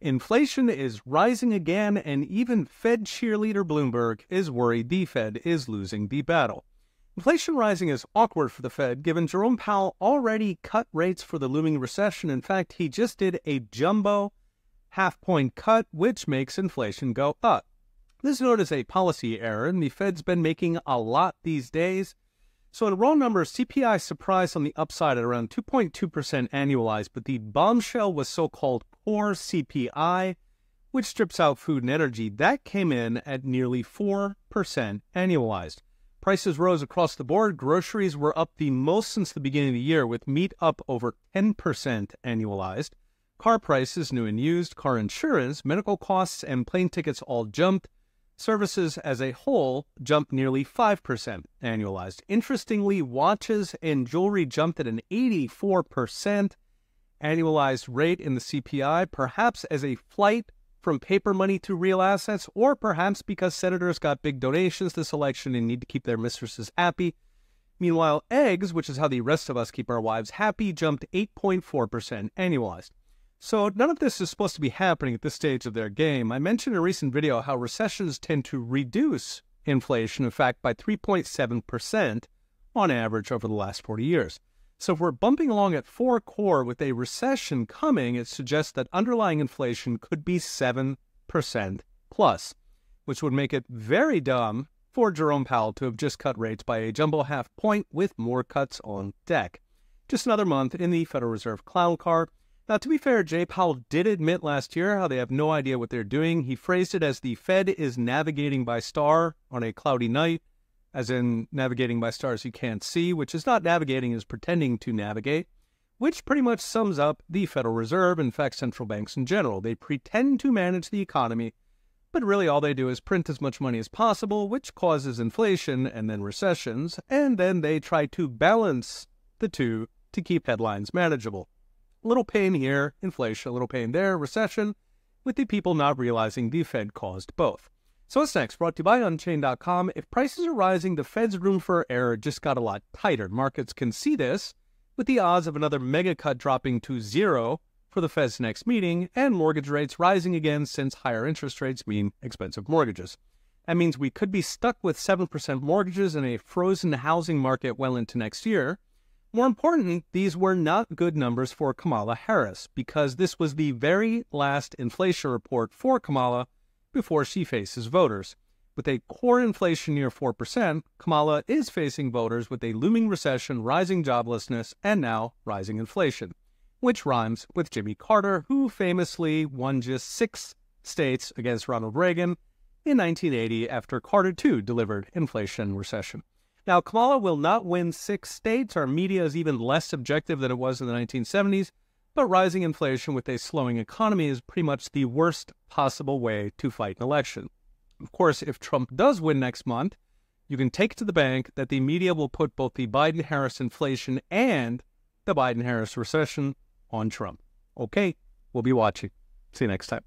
Inflation is rising again, and even Fed cheerleader Bloomberg is worried the Fed is losing the battle. Inflation rising is awkward for the Fed, given Jerome Powell already cut rates for the looming recession. In fact, he just did a jumbo half-point cut, which makes inflation go up. This is known as a policy error, and the Fed's been making a lot these days. So in raw numbers, CPI surprised on the upside at around 2.2% annualized, but the bombshell was so-called core CPI, which strips out food and energy. That came in at nearly 4% annualized. Prices rose across the board. Groceries were up the most since the beginning of the year, with meat up over 10% annualized. Car prices, new and used, car insurance, medical costs, and plane tickets all jumped. Services as a whole jumped nearly 5% annualized. Interestingly, watches and jewelry jumped at an 84% annualized rate in the CPI, perhaps as a flight from paper money to real assets, or perhaps because senators got big donations this election and need to keep their mistresses happy. Meanwhile, eggs, which is how the rest of us keep our wives happy, jumped 8.4% annualized. So none of this is supposed to be happening at this stage of their game. I mentioned in a recent video how recessions tend to reduce inflation, in fact, by 3.7% on average over the last 40 years. So if we're bumping along at 4 core with a recession coming, it suggests that underlying inflation could be 7% plus, which would make it very dumb for Jerome Powell to have just cut rates by a jumbo half point with more cuts on deck. Just another month in the Federal Reserve clown car. Now, to be fair, Jay Powell did admit last year how they have no idea what they're doing. He phrased it as the Fed is navigating by star on a cloudy night, as in navigating by stars you can't see, which is not navigating, is pretending to navigate, which pretty much sums up the Federal Reserve, in fact, central banks in general. They pretend to manage the economy, but really all they do is print as much money as possible, which causes inflation and then recessions, and then they try to balance the two to keep headlines manageable. A little pain here, inflation, a little pain there, recession, with the people not realizing the Fed caused both. So what's next? Brought to you by Unchained.com. If prices are rising, the Fed's room for error just got a lot tighter. Markets can see this with the odds of another mega cut dropping to 0 for the Fed's next meeting and mortgage rates rising again since higher interest rates mean expensive mortgages. That means we could be stuck with 7% mortgages in a frozen housing market well into next year. More importantly, these were not good numbers for Kamala Harris, because this was the very last inflation report for Kamala before she faces voters. With a core inflation near 4%, Kamala is facing voters with a looming recession, rising joblessness, and now rising inflation, which rhymes with Jimmy Carter, who famously won just 6 states against Ronald Reagan in 1980 after Carter too delivered inflation and recession. Now, Kamala will not win 6 states. Our media is even less objective than it was in the 1970s, but rising inflation with a slowing economy is pretty much the worst possible way to fight an election. Of course, if Trump does win next month, you can take it to the bank that the media will put both the Biden-Harris inflation and the Biden-Harris recession on Trump. Okay, we'll be watching. See you next time.